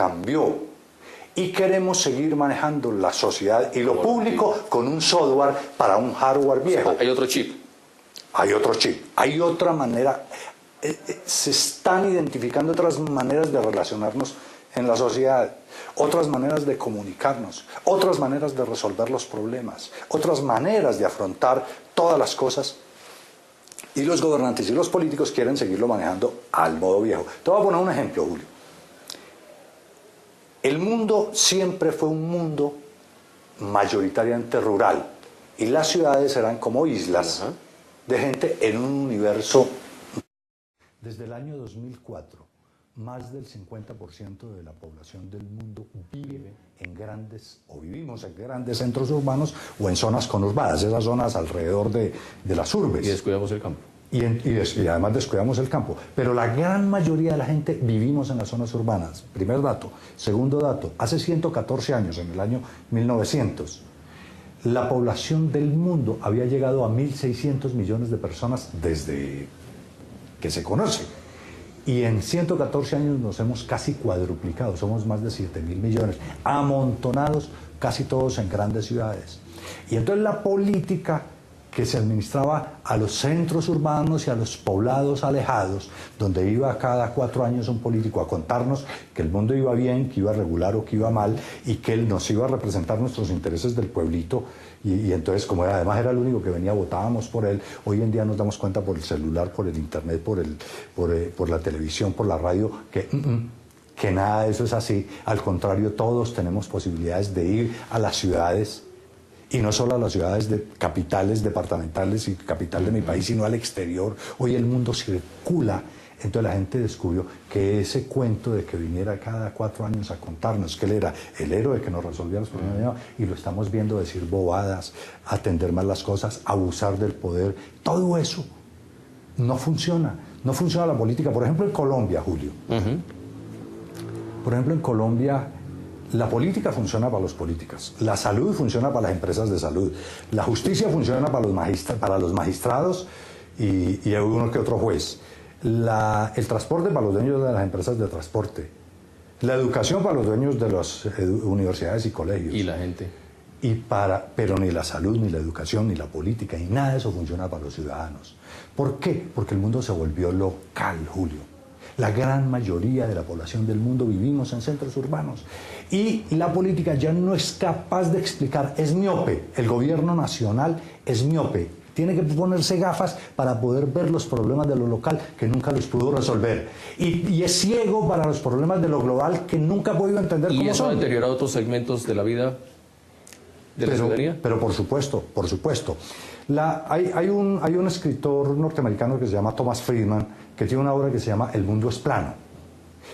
cambió y queremos seguir manejando la sociedad y lo público con un software para un hardware viejo. Hay otro chip. Hay otro chip, hay otra manera. Se están identificando otras maneras de relacionarnos en la sociedad, otras maneras de comunicarnos, otras maneras de resolver los problemas, otras maneras de afrontar todas las cosas. Y los gobernantes y los políticos quieren seguirlo manejando al modo viejo. Te voy a poner un ejemplo, Julio. El mundo siempre fue un mundo mayoritariamente rural y las ciudades eran como islas de gente en un universo. Desde el año 2004, más del 50% de la población del mundo vive en vivimos en grandes centros urbanos o en zonas conurbadas, esas zonas alrededor de las urbes. Y descuidamos el campo. Y además descuidamos el campo. Pero la gran mayoría de la gente vivimos en las zonas urbanas. Primer dato. Segundo dato. Hace 114 años, en el año 1900, la población del mundo había llegado a 1.600 millones de personas desde que se conoce. Y en 114 años nos hemos casi cuadruplicado. Somos más de 7.000 millones, amontonados casi todos en grandes ciudades. Y entonces la política que se administraba a los centros urbanos y a los poblados alejados, donde iba cada 4 años un político a contarnos que el mundo iba bien, que iba regular o que iba mal, y que él nos iba a representar nuestros intereses del pueblito, y entonces, como además era el único que venía, votábamos por él. Hoy en día nos damos cuenta por el celular, por el internet, por la televisión, por la radio, que nada de eso es así. Al contrario, todos tenemos posibilidades de ir a las ciudades, y no solo a las ciudades de capitales departamentales y capital de mi país, sino al exterior. Hoy el mundo circula. Entonces la gente descubrió que ese cuento de que viniera cada 4 años a contarnos que él era el héroe que nos resolvía los problemas, y lo estamos viendo decir bobadas, atender mal las cosas, abusar del poder, todo eso no funciona. No funciona la política. Por ejemplo, en Colombia, Julio. Por ejemplo, en Colombia, la política funciona para los políticos, la salud funciona para las empresas de salud, la justicia funciona para los magistrados y uno que otro juez, el transporte para los dueños de las empresas de transporte, la educación para los dueños de las universidades y colegios. Y la gente. Pero ni la salud, ni la educación, ni la política, y nada de eso funciona para los ciudadanos. ¿Por qué? Porque el mundo se volvió local, Julio. La gran mayoría de la población del mundo vivimos en centros urbanos. Y la política ya no es capaz de explicar, es miope. El gobierno nacional es miope. Tiene que ponerse gafas para poder ver los problemas de lo local que nunca los pudo resolver. Y es ciego para los problemas de lo global que nunca ha podido entender cómo son. ¿Y eso ha deteriorado otros segmentos de la vida de la ciudadanía? Pero por supuesto, por supuesto. Hay un escritor norteamericano que se llama Thomas Friedman, que tiene una obra que se llama El mundo es plano.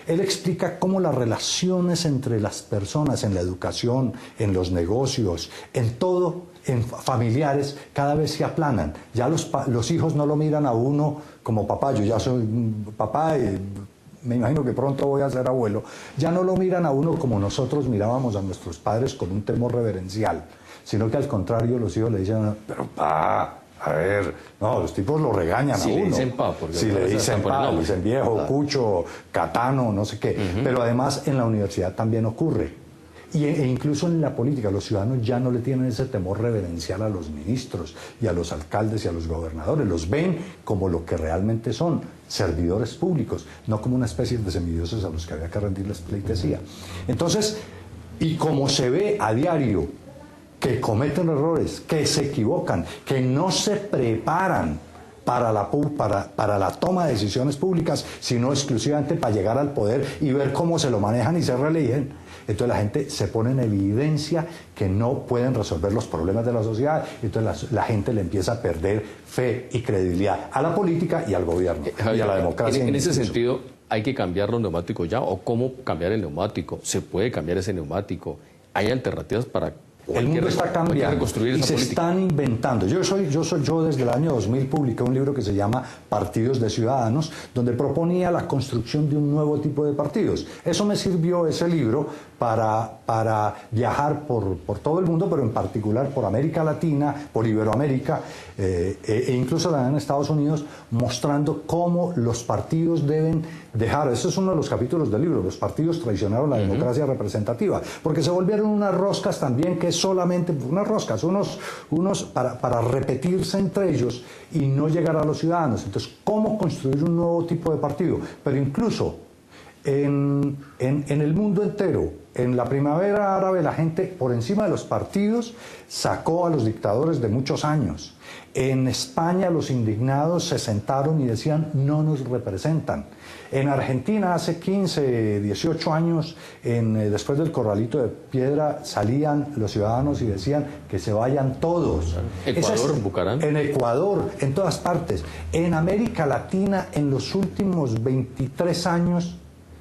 Él explica cómo las relaciones entre las personas en la educación, en los negocios, en todo, en familiares, cada vez se aplanan. Ya los hijos no lo miran a uno como papá. Yo ya soy papá y me imagino que pronto voy a ser abuelo. Ya no lo miran a uno como nosotros mirábamos a nuestros padres, con un temor reverencial, sino que al contrario los hijos le dicen, pero pa, a ver, no, los tipos lo regañan a uno. Si le dicen pa, porque si le dicen pa, le dicen viejo, cucho, catano, no sé qué. Pero además en la universidad también ocurre. E incluso en la política, los ciudadanos ya no le tienen ese temor reverencial a los ministros y a los alcaldes y a los gobernadores. Los ven como lo que realmente son, servidores públicos, no como una especie de semidioses a los que había que rendirles pleitesía. Entonces, y como se ve a diario que cometen errores, que se equivocan, que no se preparan para la toma de decisiones públicas, sino exclusivamente para llegar al poder y ver cómo se lo manejan y se reeligen. Entonces la gente se pone en evidencia que no pueden resolver los problemas de la sociedad. Entonces la gente le empieza a perder fe y credibilidad a la política y al gobierno y a la democracia. En ese sentido, ¿hay que cambiar los neumáticos ya? ¿O cómo cambiar el neumático? ¿Se puede cambiar ese neumático? ¿Hay alternativas para...? El mundo está cambiando y se están inventando. Yo desde el año 2000 publiqué un libro que se llama Partidos de Ciudadanos, donde proponía la construcción de un nuevo tipo de partidos. Eso me sirvió, ese libro, para viajar por todo el mundo, pero en particular por América Latina, por Iberoamérica, e incluso también en Estados Unidos, mostrando cómo los partidos deben Eso es uno de los capítulos del libro, los partidos traicionaron la democracia representativa, porque se volvieron unas roscas también, que es solamente unas roscas, unos para repetirse entre ellos y no llegar a los ciudadanos. Entonces, ¿cómo construir un nuevo tipo de partido? Pero incluso en el mundo entero, en la primavera árabe, la gente por encima de los partidos sacó a los dictadores de muchos años. En España los indignados se sentaron y decían: no nos representan. En Argentina hace 15, 18 años, después del Corralito de Piedra, salían los ciudadanos y decían que se vayan todos. Ecuador, Bucaram. En Ecuador, en todas partes. En América Latina, en los últimos 23 años,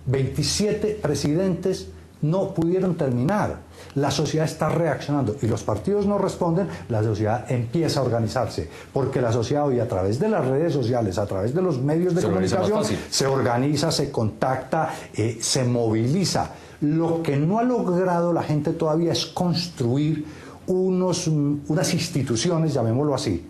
27 presidentes no pudieron terminar. La sociedad está reaccionando y los partidos no responden, la sociedad empieza a organizarse, porque la sociedad hoy, a través de las redes sociales, a través de los medios de comunicación, se organiza, se contacta, se moviliza. Lo que no ha logrado la gente todavía es construir unas instituciones, llamémoslo así,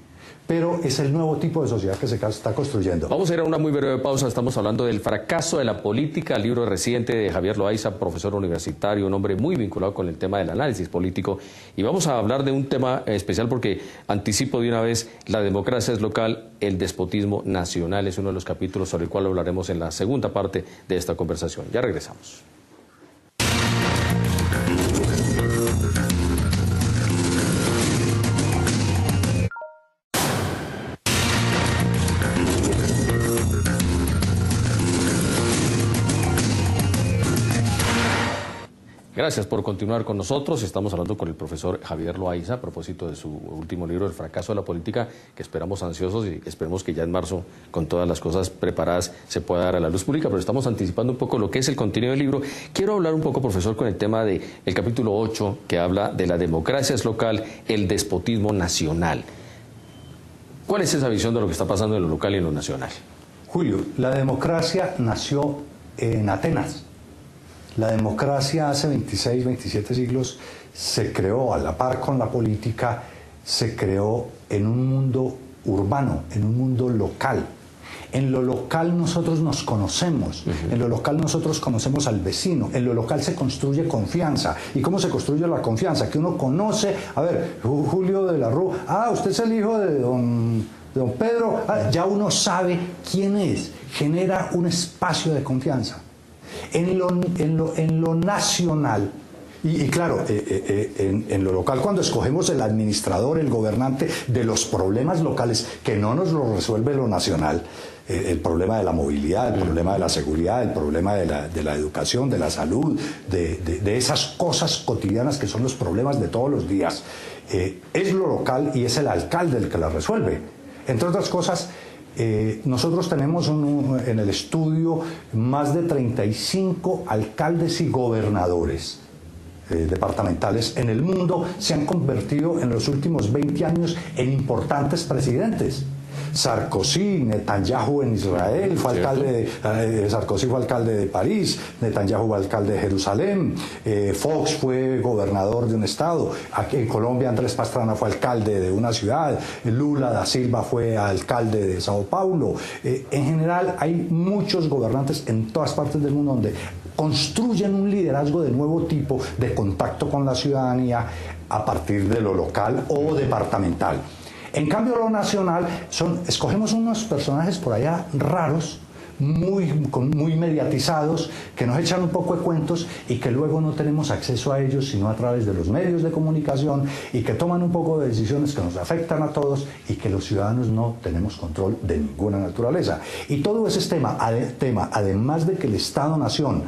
pero es el nuevo tipo de sociedad que se está construyendo. Vamos a ir a una muy breve pausa. Estamos hablando del fracaso de la política, el libro reciente de Javier Loaiza, profesor universitario, un hombre muy vinculado con el tema del análisis político. Y vamos a hablar de un tema especial porque anticipo de una vez: la democracia es local, el despotismo nacional es uno de los capítulos sobre el cual hablaremos en la segunda parte de esta conversación. Ya regresamos. Gracias por continuar con nosotros. Estamos hablando con el profesor Javier Loaiza a propósito de su último libro, El fracaso de la política, que esperamos ansiosos y esperemos que ya en marzo, con todas las cosas preparadas, se pueda dar a la luz pública, pero estamos anticipando un poco lo que es el contenido del libro. Quiero hablar un poco, profesor, con el tema del capítulo 8, que habla de la democracia es local, el despotismo nacional. ¿Cuál es esa visión de lo que está pasando en lo local y en lo nacional? Julio, la democracia nació en Atenas. La democracia hace 26, 27 siglos se creó a la par con la política, se creó en un mundo urbano, en un mundo local. En lo local nosotros nos conocemos, en lo local nosotros conocemos al vecino, en lo local se construye confianza. ¿Y cómo se construye la confianza? Que uno conoce, a ver, Julio de la Rúa, usted es el hijo de don Pedro, ya uno sabe quién es, genera un espacio de confianza. En lo nacional, y claro, en lo local, cuando escogemos el administrador, el gobernante de los problemas locales, que no nos lo resuelve lo nacional, el problema de la movilidad, el problema de la seguridad, el problema de la educación, de la salud, de esas cosas cotidianas que son los problemas de todos los días, es lo local y es el alcalde el que la resuelve. Entre otras cosas, nosotros tenemos en el estudio más de 35 alcaldes y gobernadores departamentales en el mundo se han convertido en los últimos 20 años en importantes presidentes. Sarkozy, Netanyahu en Israel, Sarkozy fue alcalde de París, Netanyahu fue alcalde de Jerusalén, Fox fue gobernador de un estado, aquí en Colombia Andrés Pastrana fue alcalde de una ciudad, Lula da Silva fue alcalde de Sao Paulo. En general hay muchos gobernantes en todas partes del mundo donde construyen un liderazgo de nuevo tipo de contacto con la ciudadanía a partir de lo local o departamental. En cambio, lo nacional, escogemos unos personajes por allá raros, muy mediatizados, que nos echan un poco de cuentos y que luego no tenemos acceso a ellos sino a través de los medios de comunicación y que toman un poco de decisiones que nos afectan a todos y que los ciudadanos no tenemos control de ninguna naturaleza. Y todo ese tema, además de que el Estado-Nación,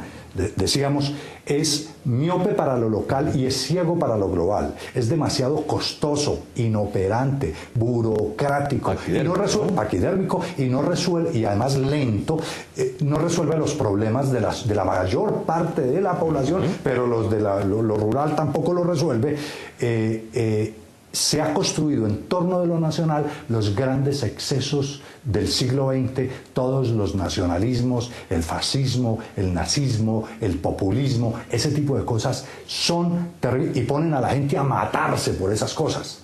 decíamos, es miope para lo local y es ciego para lo global. Es demasiado costoso, inoperante, burocrático, paquidérmico y no resuelve, y además lento, no resuelve los problemas de la mayor parte de la población, pero los de lo rural tampoco lo resuelve. Se ha construido en torno de lo nacional los grandes excesos del siglo XX, todos los nacionalismos, el fascismo, el nazismo, el populismo, ese tipo de cosas son terribles y ponen a la gente a matarse por esas cosas.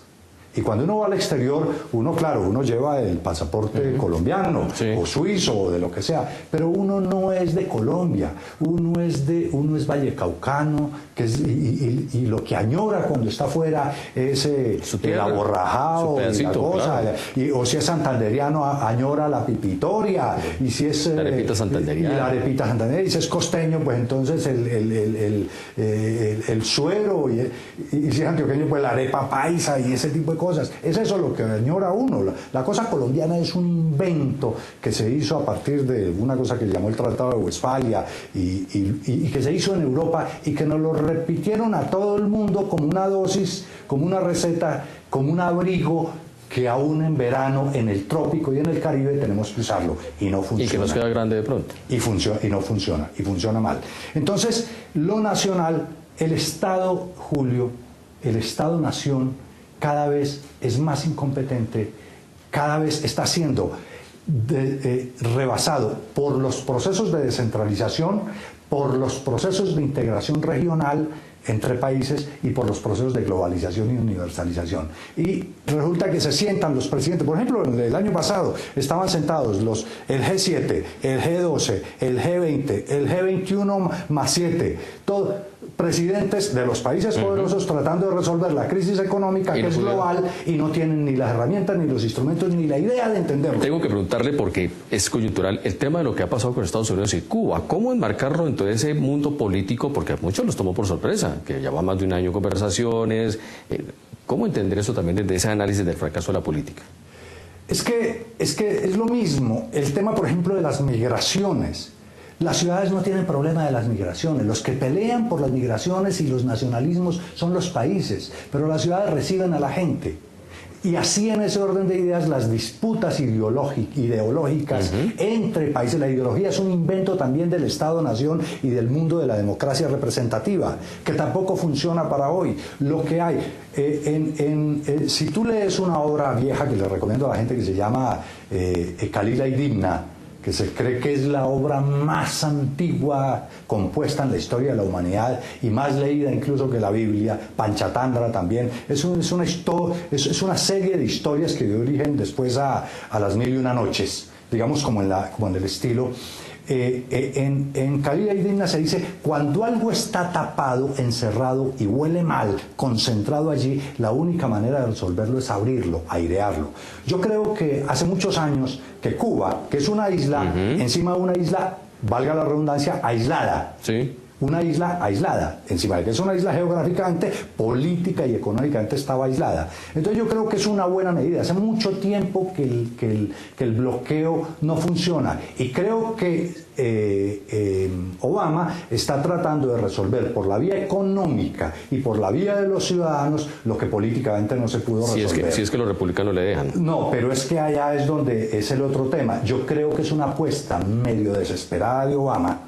Y cuando uno va al exterior, uno lleva el pasaporte colombiano, sí, o suizo, o de lo que sea, pero uno no es de Colombia, uno es vallecaucano, y lo que añora cuando está afuera es el aborrajado, y la cosa, claro. O si es santanderiano, añora la pipitoria, y si es la arepita santanderiana, y la arepita santanderiana, y si es costeño, pues entonces el suero, y si es antioqueño, pues la arepa paisa y ese tipo de cosas. Es eso lo que añora uno. La cosa colombiana es un invento que se hizo a partir de una cosa que llamó el Tratado de Westfalia y que se hizo en Europa y que nos lo repitieron a todo el mundo como una dosis, como una receta, como un abrigo que aún en verano, en el trópico y en el Caribe tenemos que usarlo y no funciona. Y que nos queda grande de pronto. Y no funciona, y funciona mal. Entonces, lo nacional, el Estado, Julio, el Estado-nación, cada vez es más incompetente, cada vez está siendo rebasado por los procesos de descentralización, por los procesos de integración regional entre países y por los procesos de globalización y universalización. Y resulta que se sientan los presidentes, por ejemplo, el año pasado estaban sentados el G7, el G12, el G20, el G21 más 7, todos presidentes de los países poderosos tratando de resolver la crisis económica que es global y no tienen ni las herramientas, ni los instrumentos, ni la idea de entenderlo. Tengo que preguntarle, porque es coyuntural, el tema de lo que ha pasado con Estados Unidos y Cuba. ¿Cómo enmarcarlo dentro de ese mundo político? Porque a muchos los tomó por sorpresa, que lleva más de un año conversaciones. ¿Cómo entender eso también desde ese análisis del fracaso de la política? Es que es lo mismo. El tema, por ejemplo, de las migraciones. Las ciudades no tienen problema de las migraciones. Los que pelean por las migraciones y los nacionalismos son los países, pero las ciudades reciben a la gente. Y así, en ese orden de ideas, las disputas ideológicas entre países. La ideología es un invento también del Estado-Nación y del mundo de la democracia representativa, que tampoco funciona para hoy. Lo que hay, si tú lees una obra vieja que le recomiendo a la gente que se llama Calila y Dimna, que se cree que es la obra más antigua compuesta en la historia de la humanidad y más leída incluso que la Biblia, Panchatantra también, es una serie de historias que dio origen después a las Mil y una Noches, digamos como en el estilo. En Calila y Dimna se dice: cuando algo está tapado, encerrado y huele mal, concentrado allí, la única manera de resolverlo es abrirlo, airearlo. Yo creo que hace muchos años que Cuba, que es una isla, encima de una isla, valga la redundancia, aislada. Sí. Una isla aislada, encima de que es una isla geográficamente, política y económicamente estaba aislada. Entonces yo creo que es una buena medida. Hace mucho tiempo que el bloqueo no funciona y creo que Obama está tratando de resolver por la vía económica y por la vía de los ciudadanos lo que políticamente no se pudo resolver. Si es que los republicanos le dejan. No, pero es que allá es donde es el otro tema. Yo creo que es una apuesta medio desesperada de Obama,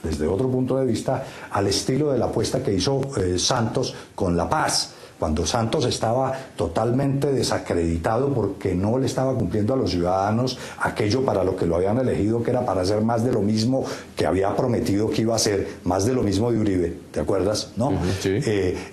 desde otro punto de vista, al estilo de la apuesta que hizo Santos con la paz, cuando Santos estaba totalmente desacreditado porque no le estaba cumpliendo a los ciudadanos aquello para lo que lo habían elegido, que era para hacer más de lo mismo que había prometido que iba a hacer, más de lo mismo de Uribe, ¿te acuerdas? ¿No? Sí.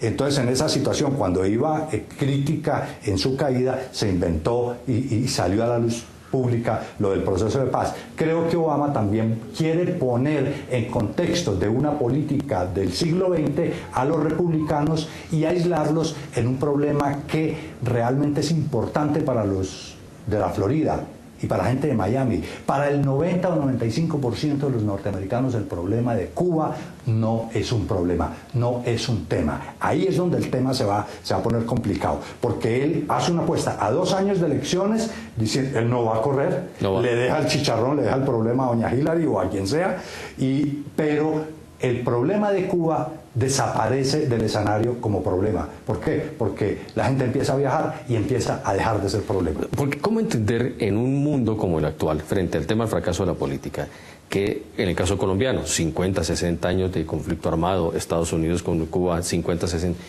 Entonces, en esa situación, cuando iba crítica en su caída, se inventó y salió a la luz pública lo del proceso de paz. Creo que Obama también quiere poner en contexto de una política del siglo XX a los republicanos y aislarlos en un problema que realmente es importante para los de la Florida y para la gente de Miami. Para el 90 o 95% de los norteamericanos, el problema de Cuba no es un problema, no es un tema. Ahí es donde el tema se va a poner complicado, porque él hace una apuesta a 2 años de elecciones, dice, él no va a correr, le deja el chicharrón, le deja el problema a doña Hillary o a quien sea, pero el problema de Cuba desaparece del escenario como problema. ¿Por qué? Porque la gente empieza a viajar y empieza a dejar de ser problema. Porque ¿cómo entender en un mundo como el actual, frente al tema del fracaso de la política, que en el caso colombiano, 50, 60 años de conflicto armado, Estados Unidos con Cuba, 50, 60...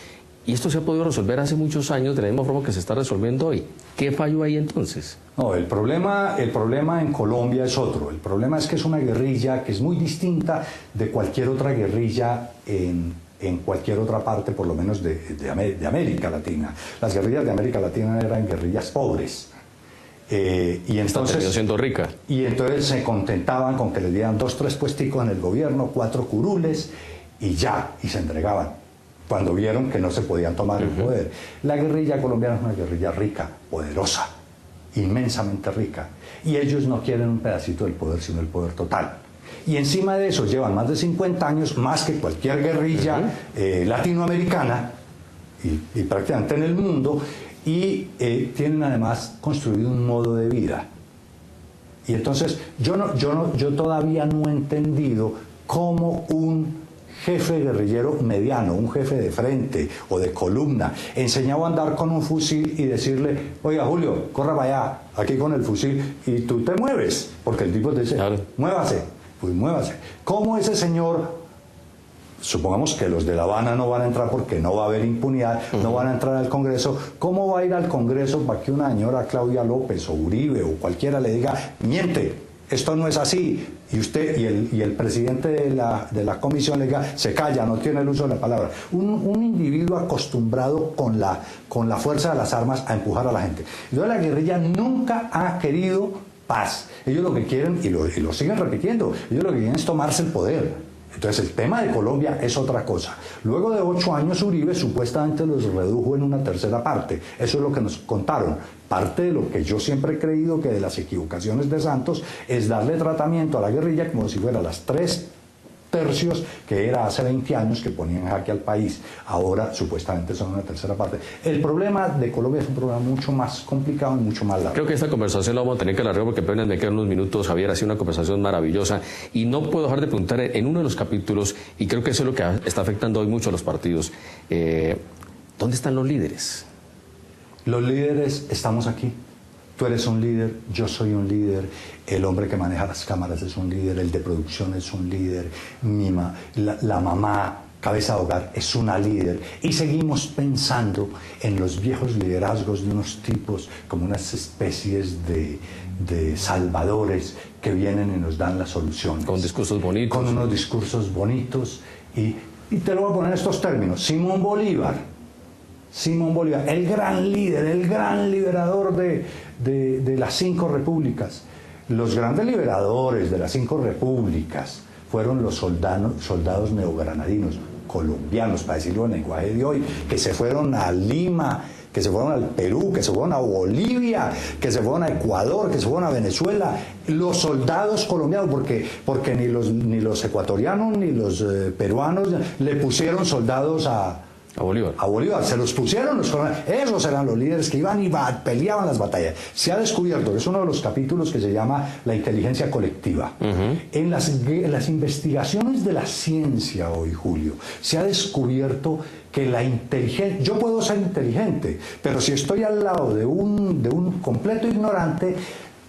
Y esto se ha podido resolver hace muchos años de la misma forma que se está resolviendo hoy. ¿Qué falló ahí entonces? No, el problema en Colombia es otro. El problema es que es una guerrilla que es muy distinta de cualquier otra guerrilla en en cualquier otra parte, por lo menos de América Latina. Las guerrillas de América Latina eran guerrillas pobres. Y entonces terminó siendo rica. Y entonces se contentaban con que les dieran 2, 3 puesticos en el gobierno, 4 curules, y ya, y se entregaban, cuando vieron que no se podían tomar el poder. La guerrilla colombiana es una guerrilla rica, poderosa, inmensamente rica, y ellos no quieren un pedacito del poder, sino el poder total. Y encima de eso llevan más de 50 años, más que cualquier guerrilla latinoamericana, y prácticamente en el mundo, y tienen además construido un modo de vida. Y entonces yo todavía no he entendido cómo un jefe guerrillero mediano, un jefe de frente o de columna, enseñaba a andar con un fusil y decirle: oiga, Julio, corra para allá, aquí con el fusil, y tú te mueves, porque el tipo te dice: claro, muévase, pues muévase. ¿Cómo ese señor, supongamos que los de La Habana no van a entrar porque no va a haber impunidad, no van a entrar al Congreso, cómo va a ir al Congreso para que una señora Claudia López o Uribe o cualquiera le diga: miente, esto no es así, y usted y el presidente de la comisión le diga: se calla, no tiene el uso de la palabra? Un individuo acostumbrado con la fuerza de las armas a empujar a la gente. Entonces la guerrilla nunca ha querido paz. Ellos lo que quieren, y lo siguen repitiendo, ellos lo que quieren es tomarse el poder. Entonces el tema de Colombia es otra cosa. Luego de 8 años Uribe supuestamente los redujo en una tercera parte. Eso es lo que nos contaron. Parte de lo que yo siempre he creído que de las equivocaciones de Santos es darle tratamiento a la guerrilla como si fuera las 3 tercios que era hace 20 años que ponían en jaque al país. Ahora supuestamente son una tercera parte. El problema de Colombia es un problema mucho más complicado y mucho más largo. Creo que esta conversación la vamos a tener que alargar porque apenas me quedan unos minutos. Javier, ha sido una conversación maravillosa y no puedo dejar de preguntar en uno de los capítulos, y creo que eso es lo que está afectando hoy mucho a los partidos, ¿dónde están los líderes? Los líderes estamos aquí. Tú eres un líder, yo soy un líder, el hombre que maneja las cámaras es un líder, el de producción es un líder, la mamá, cabeza de hogar, es una líder. Y seguimos pensando en los viejos liderazgos de unos tipos como unas especies de salvadores que vienen y nos dan las soluciones. Con discursos bonitos. Con unos discursos bonitos. Y te lo voy a poner en estos términos. Simón Bolívar, el gran líder, el gran liberador de las 5 repúblicas. Los grandes liberadores de las 5 repúblicas fueron los soldados neogranadinos, colombianos, para decirlo en lenguaje de hoy, que se fueron a Lima, que se fueron al Perú, que se fueron a Bolivia, que se fueron a Ecuador, que se fueron a Venezuela. Los soldados colombianos, porque ni los ecuatorianos ni los peruanos le pusieron soldados a Bolívar, se los pusieron los colombianos. Esos eran los líderes que iban y peleaban las batallas. Se ha descubierto, que es uno de los capítulos que se llama la inteligencia colectiva. En las investigaciones de la ciencia hoy, Julio, se ha descubierto que la inteligencia, yo puedo ser inteligente, pero si estoy al lado de un completo ignorante,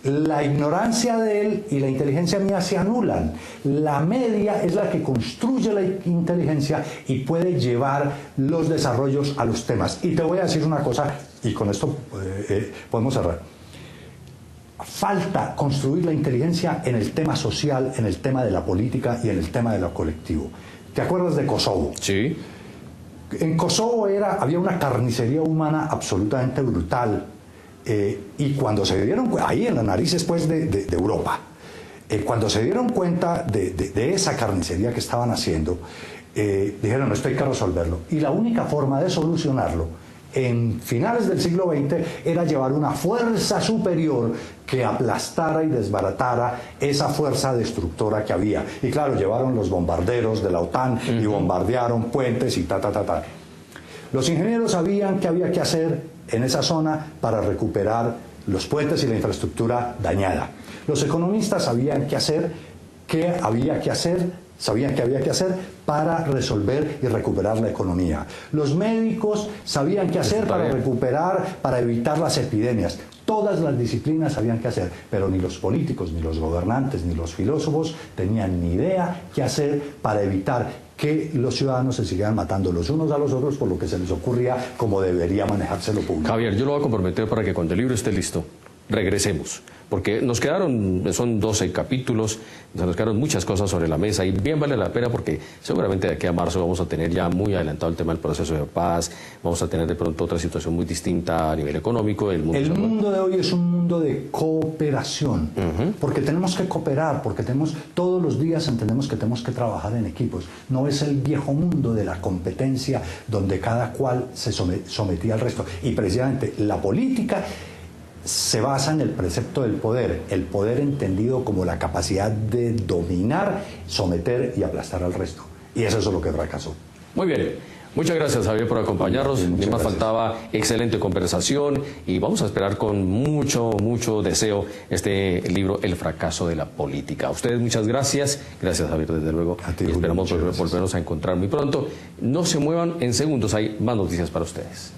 la ignorancia de él y la inteligencia mía se anulan. La media es la que construye la inteligencia y puede llevar los desarrollos a los temas. Y te voy a decir una cosa, y con esto podemos cerrar. Falta construir la inteligencia en el tema social, en el tema de la política y en el tema de lo colectivo. ¿Te acuerdas de Kosovo? Sí. En Kosovo había una carnicería humana absolutamente brutal. Y cuando se dieron ahí en las narices pues de Europa, cuando se dieron cuenta de esa carnicería que estaban haciendo, dijeron: no, esto hay que resolverlo. Y la única forma de solucionarlo en finales del siglo XX era llevar una fuerza superior que aplastara y desbaratara esa fuerza destructora que había. Y claro, llevaron los bombarderos de la OTAN y bombardearon puentes y ta. Los ingenieros sabían qué había que hacer en esa zona para recuperar los puentes y la infraestructura dañada. Los economistas sabían qué había que hacer para resolver y recuperar la economía. Los médicos sabían qué hacer para evitar las epidemias. Todas las disciplinas sabían qué hacer, pero ni los políticos, ni los gobernantes, ni los filósofos tenían ni idea qué hacer para evitar que los ciudadanos se siguieran matando los unos a los otros por lo que se les ocurría como debería manejarse lo público. Javier, yo lo voy a comprometer para que cuando el libro esté listo, regresemos, porque nos quedaron, son 12 capítulos, nos quedaron muchas cosas sobre la mesa y bien vale la pena porque seguramente de aquí a marzo vamos a tener ya muy adelantado el tema del proceso de paz, vamos a tener de pronto otra situación muy distinta a nivel económico. El mundo de hoy es un mundo de cooperación, porque tenemos que cooperar, porque todos los días entendemos que tenemos que trabajar en equipos. No es el viejo mundo de la competencia donde cada cual se sometía al resto. Y precisamente la política se basa en el precepto del poder, el poder entendido como la capacidad de dominar, someter y aplastar al resto. Y eso es lo que fracasó. Muy bien. Muchas gracias, Javier, por acompañarnos. Ni más faltaba, excelente conversación y vamos a esperar con mucho deseo este libro, El fracaso de la política. A ustedes muchas gracias. Gracias, Javier, desde luego. A ti, y esperamos volvernos a encontrar muy pronto. No se muevan, en segundos hay más noticias para ustedes.